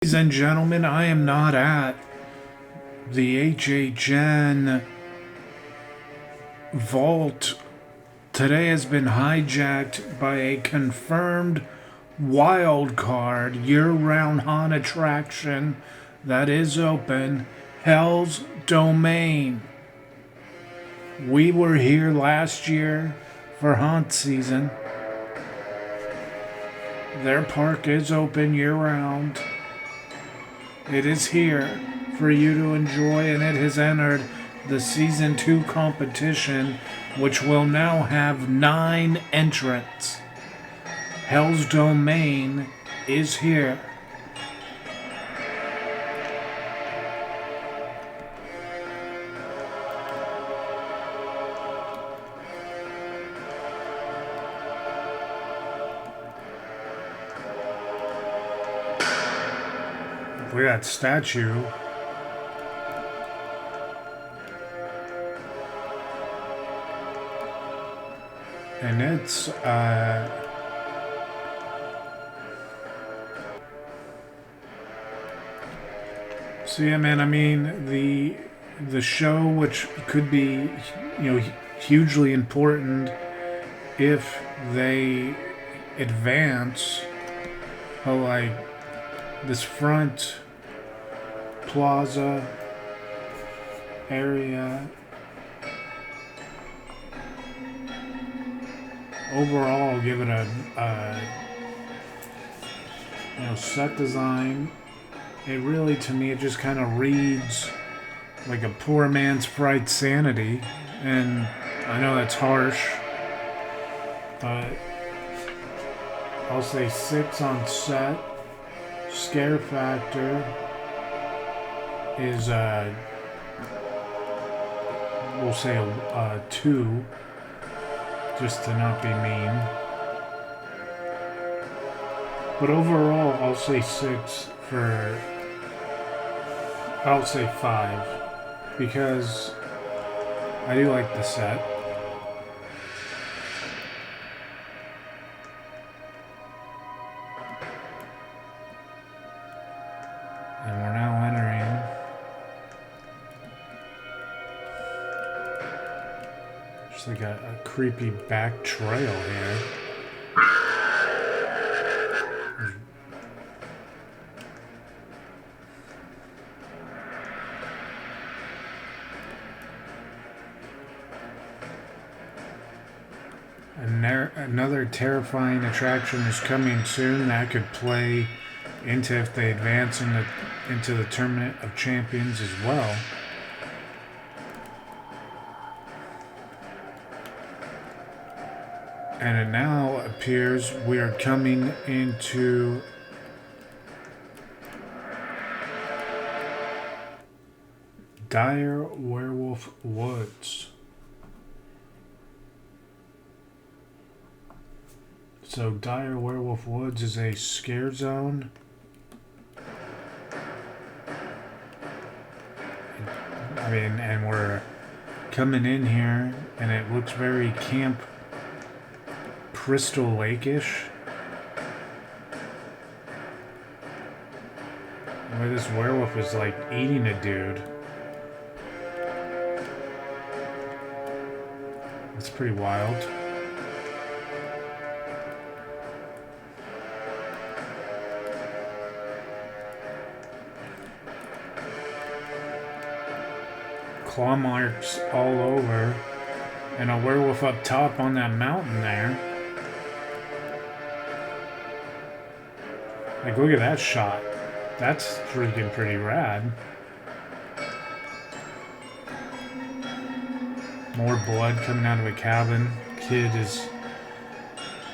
Ladies and gentlemen, I am not at the HHN vault. Today has been hijacked by a confirmed wild card year-round haunt attraction that is open, Hell's Domain. We were here last year for haunt season. Their park is open year-round. It is here for you to enjoy, and it has entered the Season 2 competition, which will now have 9 entrants. Hell's Domain is here. Look at that statue. And it's, so yeah, man, I mean, the show, which could be, hugely important if they advance, but like, this front plaza area, overall, I'll give it a set design. It really, to me, it just kind of reads like a poor man's Fright Sanity, and I know that's harsh, but I'll say 6 on set. Scare factor is we'll say a 2, just to not be mean. But overall, I'll say 6 for. I'll say 5 because I do like the set. And we're now entering just like a creepy back trail here. And another terrifying attraction is coming soon that could play into if they advance into the Tournament of Champions as well. And it now appears we are coming into Dire Werewolf Woods. So Dire Werewolf Woods is a scare zone. I mean, and we're coming in here, and it looks very Camp Crystal Lake-ish. Where this werewolf is like eating a dude. It's pretty wild. Claw marks all over, and a werewolf up top on that mountain there. Like, look at that shot. That's freaking pretty rad. More blood coming out of a cabin. Kid is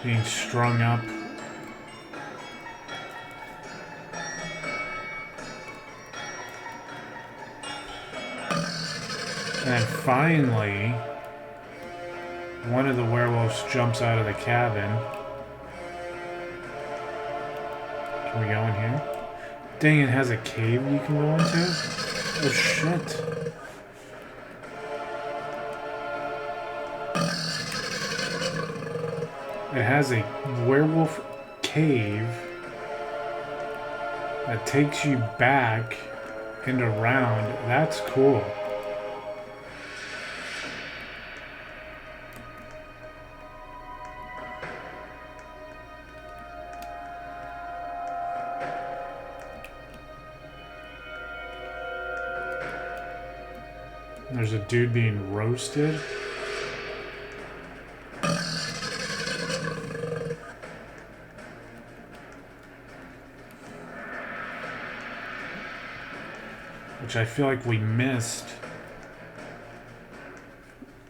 being strung up. And finally, one of the werewolves jumps out of the cabin. Can we go in here? Dang, it has a cave you can go into? Oh shit. It has a werewolf cave that takes you back and around. That's cool. There's a dude being roasted. Which I feel like we missed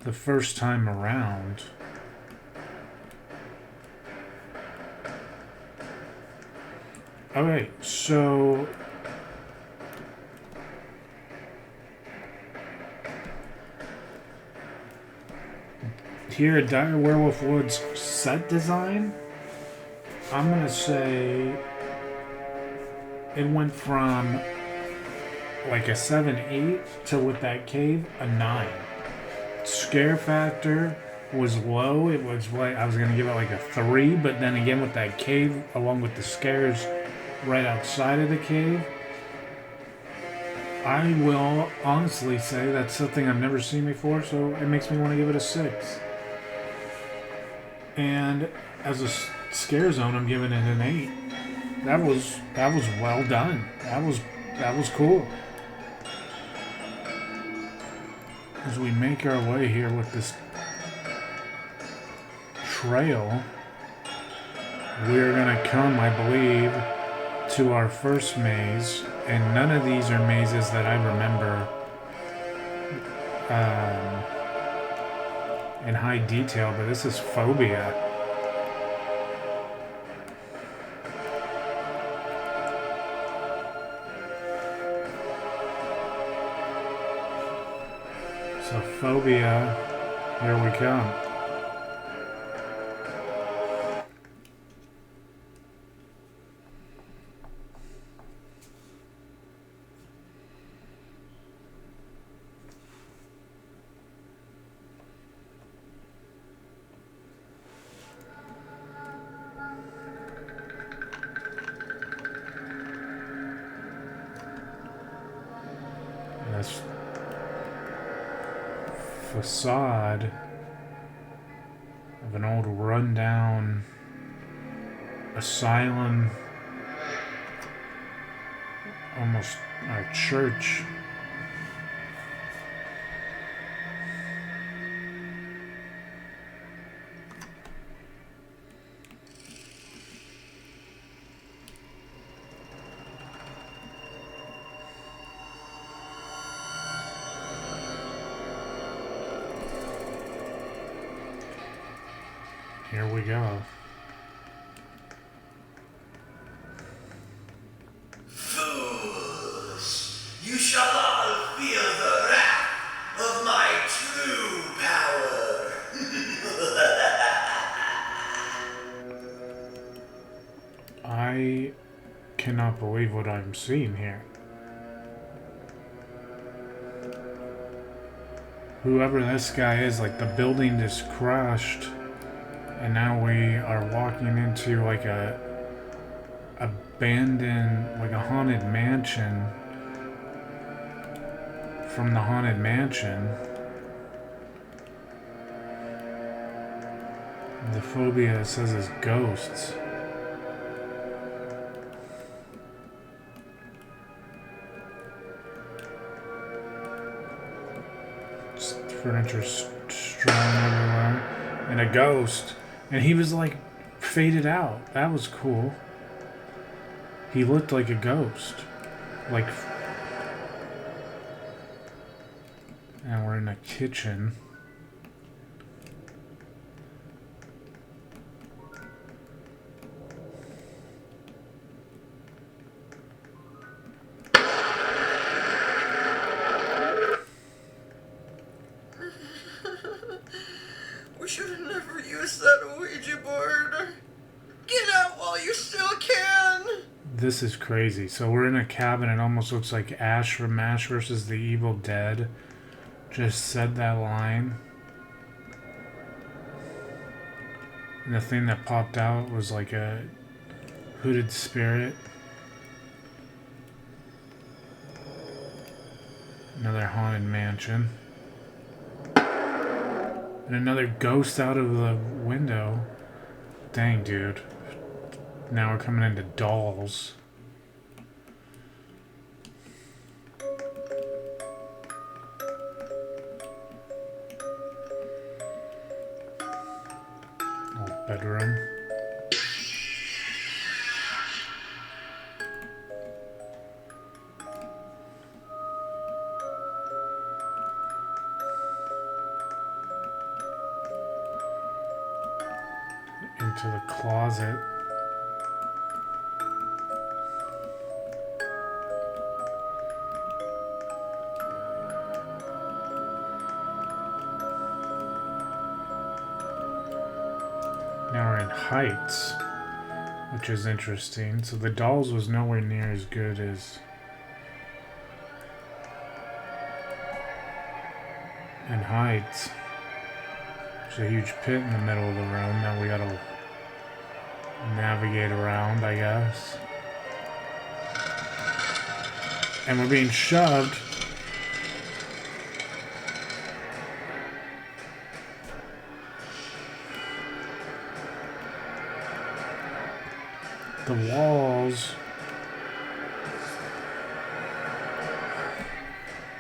the first time around. Okay, so here at Dire Werewolf Woods set design, I'm gonna say it went from like a 7-8 to, with that cave, a 9. Scare factor was low. It was like, I was gonna give it like a 3, but then again with that cave, along with the scares right outside of the cave, I will honestly say that's something I've never seen before, so it makes me want to give it a 6. And as a scare zone, I'm giving it an 8. That was well done. That was cool. As we make our way here with this trail, we're gonna come, I believe, to our first maze, and none of these are mazes that I remember in high detail, but this is Phobia. So Phobia, here we come. This facade of an old rundown asylum, almost a church. Here we go. Fools! You shall all feel the wrath of my true power. I cannot believe what I'm seeing here. Whoever this guy is, like, the building just crushed. And now we are walking into like a abandoned, like a haunted mansion. From the haunted mansion, the phobia says is ghosts. Just furniture strewn everywhere, and a ghost. And he was like faded out. That was cool. He looked like a ghost. Like. And we're in a kitchen. We should have never used that Ouija board. Get out while you still can. This is crazy. So we're in a cabin. It almost looks like Ash from MASH versus the Evil Dead just said that line. And the thing that popped out was like a hooded spirit. Another haunted mansion. And another ghost out of the window. Dang, dude. Now we're coming into dolls. Old bedroom. Into the closet. Now we're in Heights, which is interesting. So the dolls was nowhere near as good as in Heights. There's a huge pit in the middle of the room that we gotta navigate around, I guess. And we're being shoved.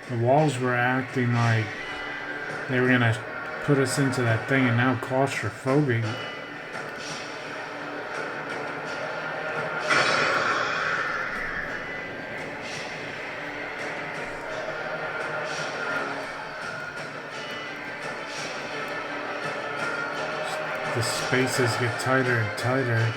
The walls were acting like they were gonna put us into that thing, and now claustrophobic. The spaces get tighter and tighter.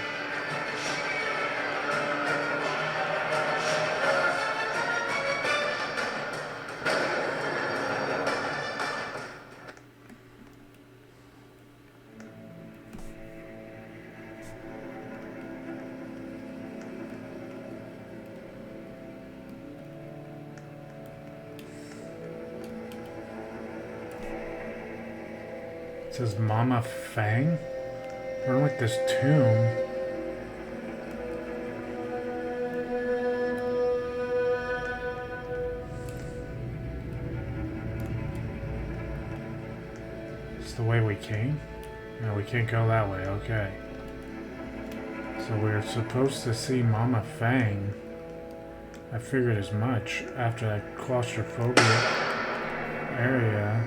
It says Mama Fang? We're in like this tomb. It's the way we came? No, we can't go that way, okay. So we're supposed to see Mama Fang. I figured as much after that claustrophobia area.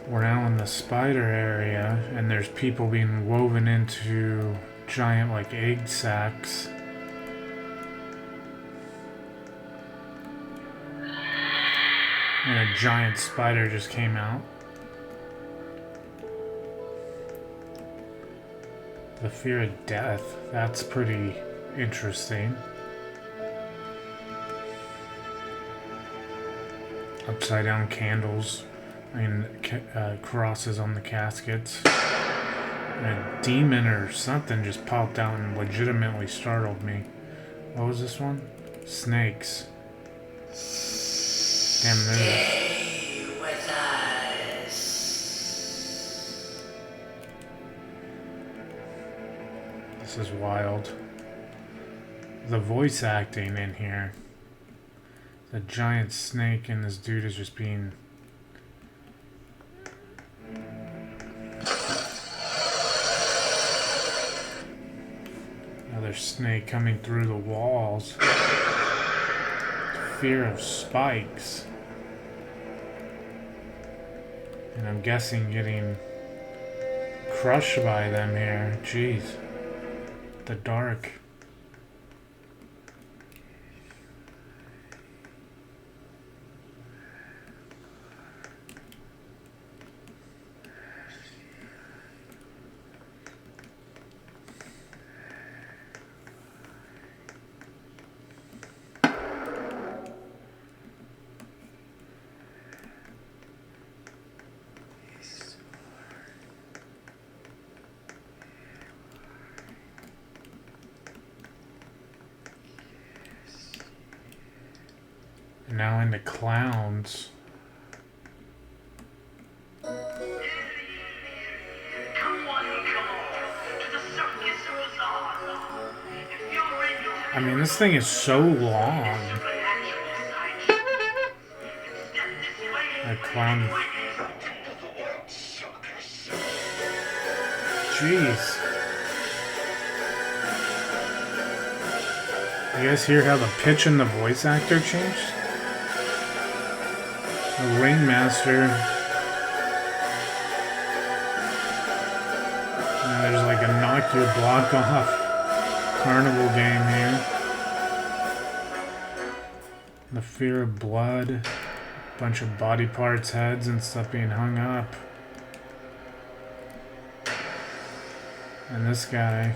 We're now in the spider area, and there's people being woven into giant, like, egg sacs. And a giant spider just came out. The fear of death. That's pretty interesting. Upside down candles. Crosses on the caskets. And a demon or something just popped out and legitimately startled me. What was this one? Snakes. Damn, Stay with us. This is wild. The voice acting in here. The giant snake and this dude is just being... Another snake coming through the walls. Fear of spikes. And I'm guessing getting crushed by them here. Jeez. The dark. Now into clowns. Come on, to the circus bazaar. If you're into I mean, this thing is so long. That clown. Jeez. You guys hear how the pitch and the voice actor changed? The ringmaster. And there's like a knock your block off carnival game here. The fear of blood. Bunch of body parts, heads, and stuff being hung up. And this guy.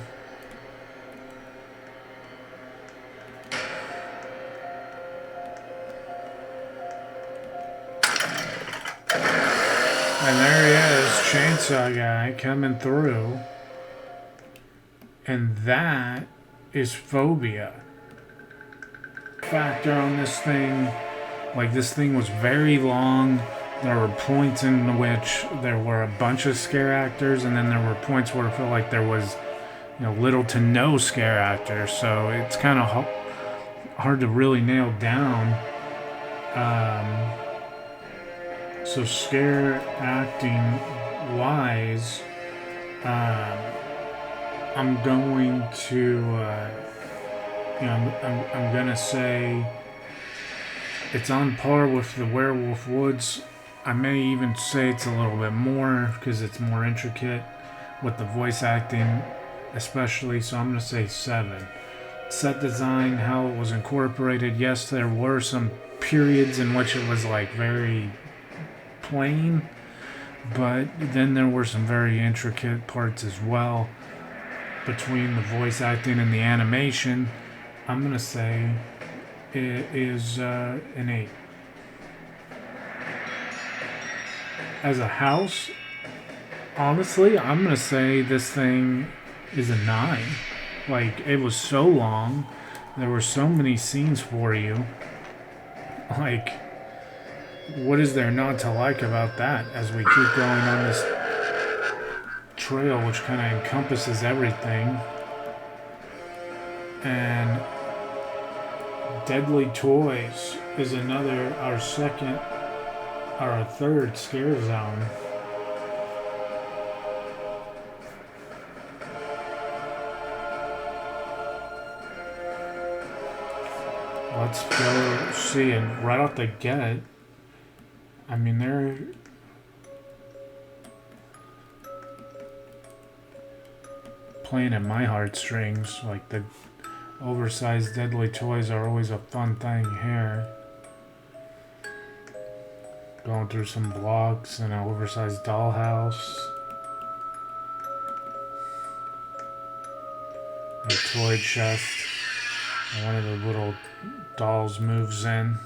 And there he is, Chainsaw Guy, coming through. And that is Phobia. Factor on this thing, like this thing was very long. There were points in which there were a bunch of scare actors, and then there were points where it felt like there was, little to no scare actors. So it's kind of hard to really nail down. So scare acting wise, I'm going to, I'm gonna say it's on par with the Werewolf Woods. I may even say it's a little bit more because it's more intricate with the voice acting, especially. So I'm gonna say 7. Set design, how it was incorporated. Yes, there were some periods in which it was like very plain, but then there were some very intricate parts as well between the voice acting and the animation. I'm gonna say it is an 8. As a house, honestly, I'm gonna say this thing is a 9. Like, it was so long, there were so many scenes for you. Like, what is there not to like about that as we keep going on this trail, which kind of encompasses everything? And Deadly Toys is another, our third scare zone. Let's go see, and right off the get, I mean, they're playing at my heartstrings. Like, the oversized Deadly Toys are always a fun thing here. Going through some blocks and an oversized dollhouse. A toy chest. And one of the little dolls moves in.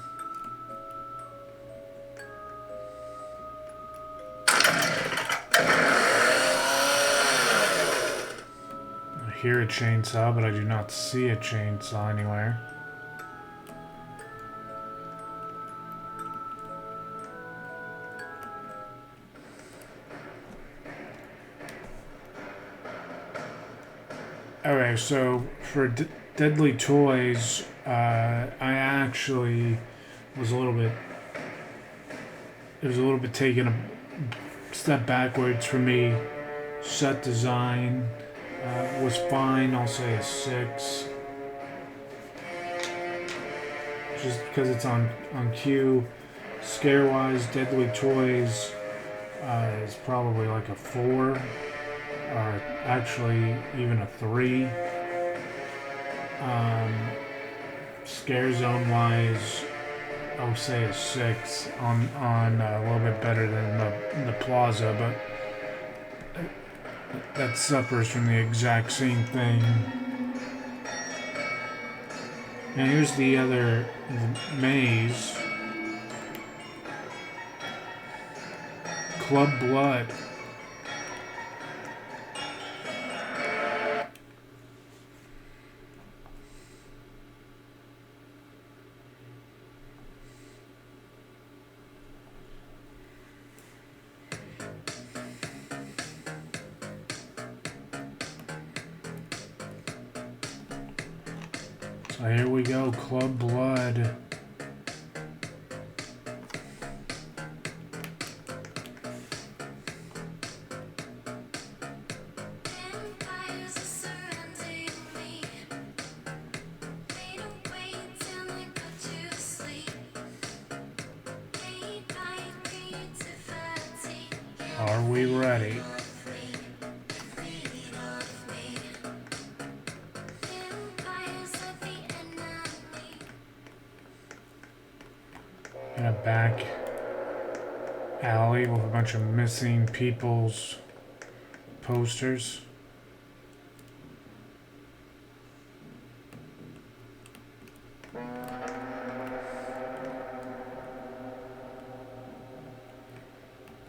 I hear a chainsaw, but I do not see a chainsaw anywhere. Okay, so for Deadly Toys, I actually was a little bit taking a step backwards for me. Set design was fine. I'll say a 6, just because it's on cue. Scare wise, Deadly Toys is probably like a 4, or actually even a 3. Scare zone wise, I would say a 6 on a little bit better than the Plaza, but that suffers from the exact same thing. Now here's the other maze. Club Blood. Oh, here we go, Club Blood. Are we ready? In a back alley with a bunch of missing people's posters. I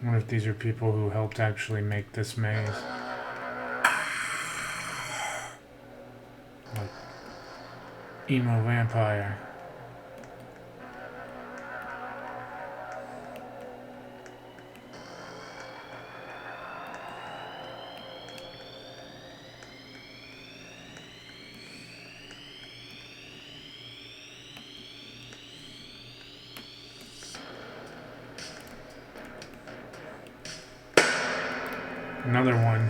wonder if these are people who helped actually make this maze. Like emo vampire. Another one.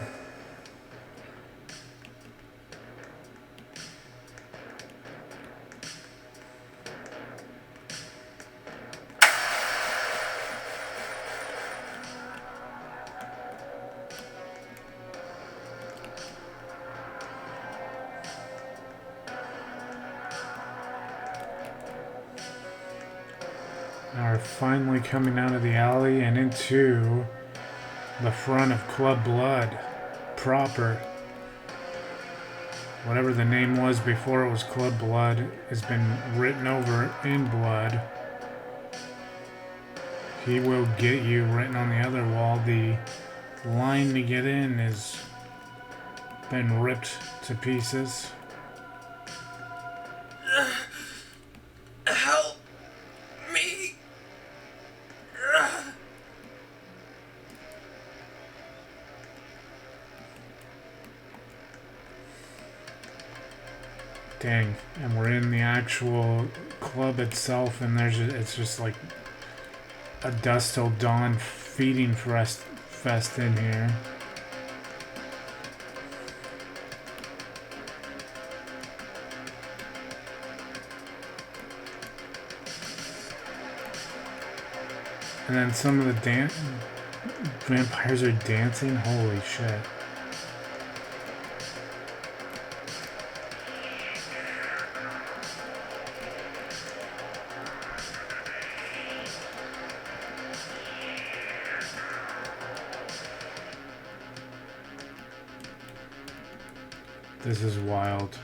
Now we're finally coming out of the alley and into the front of Club Blood proper. Whatever the name was before it was Club Blood has been written over in blood. He will get you written on the other wall. The line to get in has been ripped to pieces. Help me. Dang, and we're in the actual club itself, and it's just like a dusk till dawn feeding fest in here. And then some of the vampires are dancing. Holy shit. This is wild.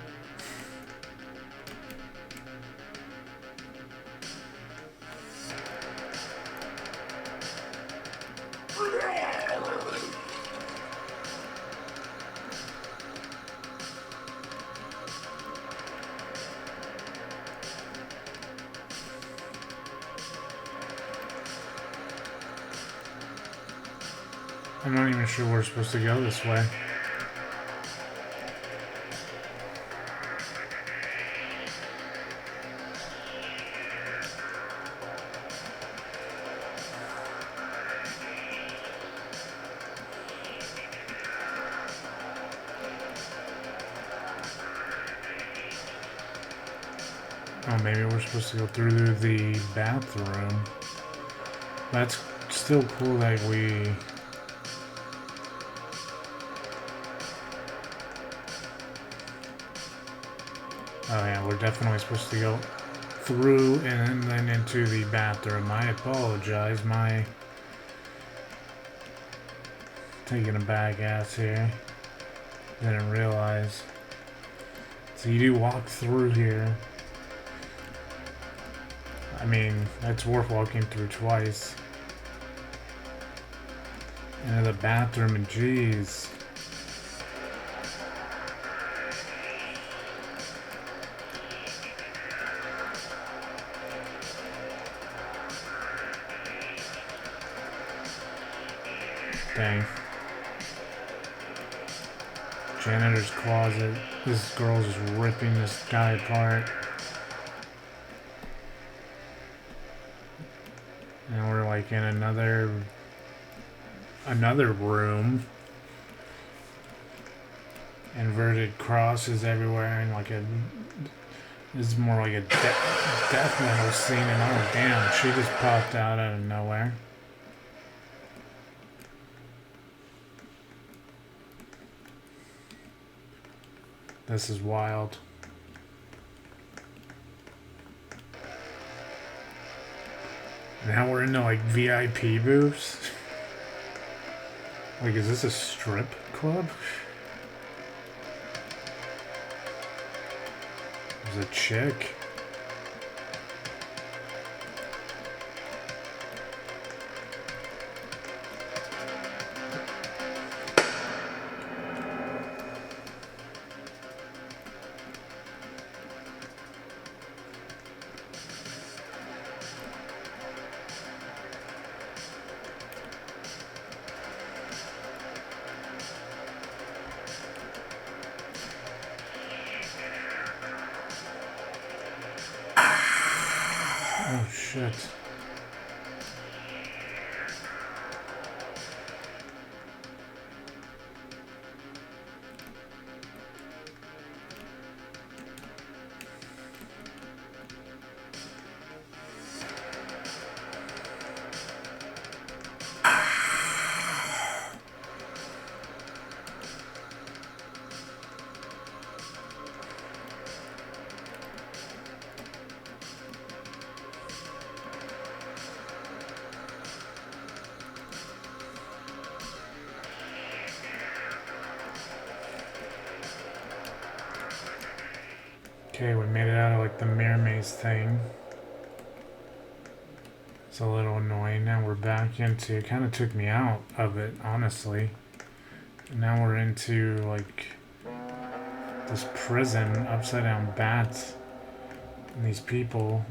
I'm not even sure we're supposed to go this way. Oh, maybe we're supposed to go through the bathroom. That's still cool that we... Oh yeah, we're definitely supposed to go through and then into the bathroom. I apologize, my taking a bag ass here. Didn't realize. So you do walk through here. I mean, that's worth walking through twice. Into the bathroom, and jeez. Dang. Janitor's closet. This girl's just ripping this guy apart. And we're like in another room. Inverted crosses everywhere, and like this is more like a death metal scene. And oh damn, she just popped out of nowhere. This is wild. Now we're into like VIP booths. Like, is this a strip club? There's a chick. Oh shit. Okay, we made it out of like the mirror maze thing. It's a little annoying. Now we're back into, it kind of took me out of it, honestly. And now we're into like this prison, upside down bats. And these people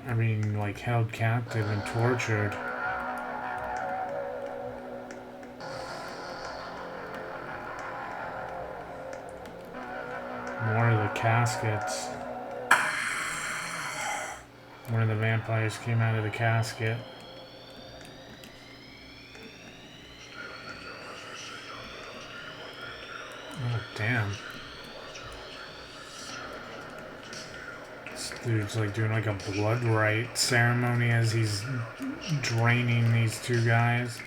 are being like held captive and tortured. More of the caskets. One of the vampires came out of the casket. Oh, damn. This dude's like doing like a blood rite ceremony as he's draining these two guys.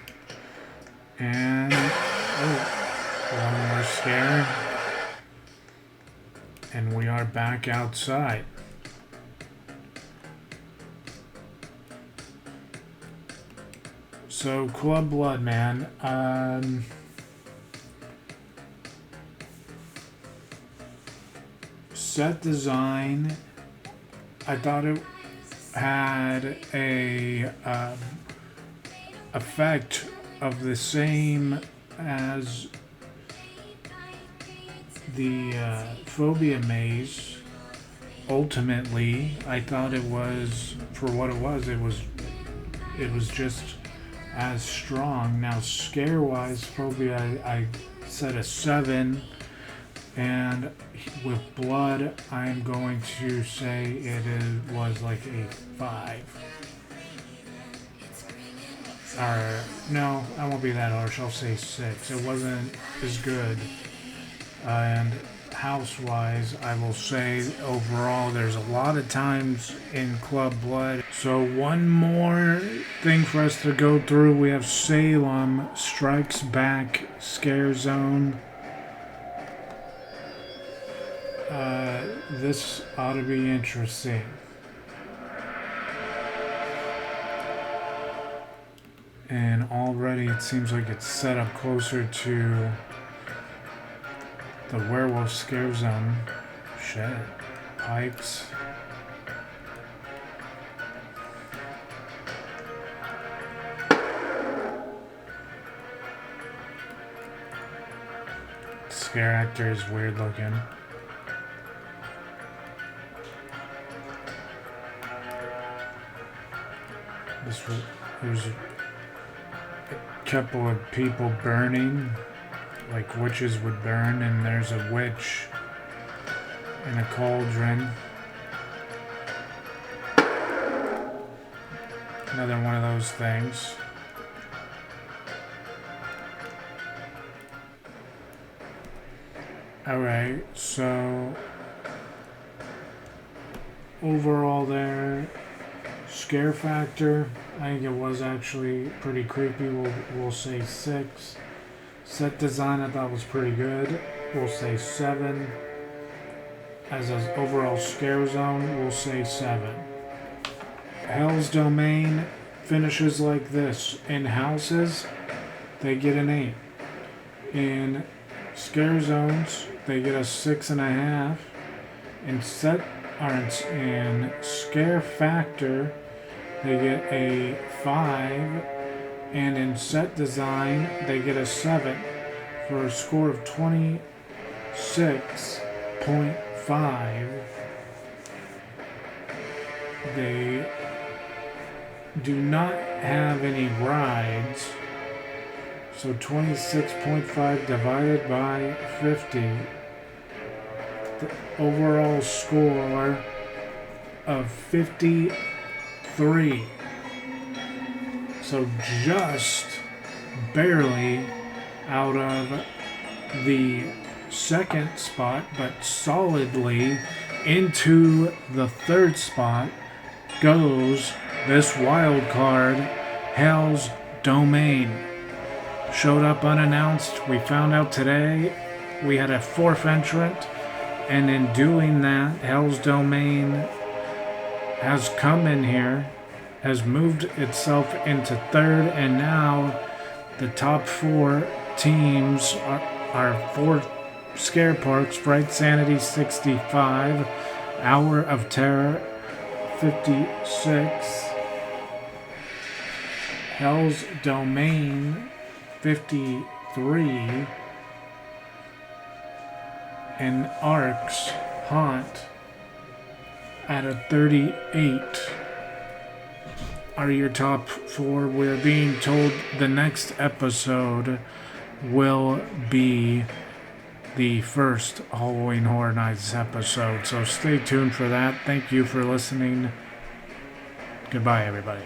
And, oh, one more scare. And we are back outside. So, Club Blood, man. Set design. I thought it had a effect of the same as the Phobia maze. Ultimately, I thought it was, for what it was just as strong. Now, scare-wise, Phobia, I set a 7, and with Blood, I'm going to say was like a 5. Or, no, I won't be that harsh, I'll say 6. It wasn't as good. And house-wise, I will say overall there's a lot of times in Club Blood. So one more thing for us to go through. We have Salem Strikes Back Scare Zone. This ought to be interesting. And already it seems like it's set up closer to the werewolf scare zone. Shit. Pipes. Scare actor is weird looking. There's a couple of people burning. like witches would burn, and there's a witch in a cauldron. Another one of those things. Alright, so overall there, scare factor, I think it was actually pretty creepy. We'll say 6. Set design I thought was pretty good. We'll say 7. As an overall scare zone, we'll say 7. Hell's Domain finishes like this. In houses, they get an 8. In scare zones, they get a 6.5. In scare factor, they get a 5. And in set design, they get a 7 for a score of 26.5. They do not have any rides, so 26.5 divided by 50. The overall score of 53. So just barely out of the second spot, but solidly into the third spot goes this wild card, Hell's Domain. Showed up unannounced. We found out today we had a 4th entrant, and in doing that, Hell's Domain has come in here, has moved itself into 3rd, and now the top 4 teams are 4 scare parks: Fright Sanity 65, Hour of Terror 56, Hell's Domain 53, and Ark's Haunt at a 38 are your top 4. We're being told the next episode will be the first Halloween Horror Nights episode, so stay tuned for that. Thank you for listening. Goodbye, everybody.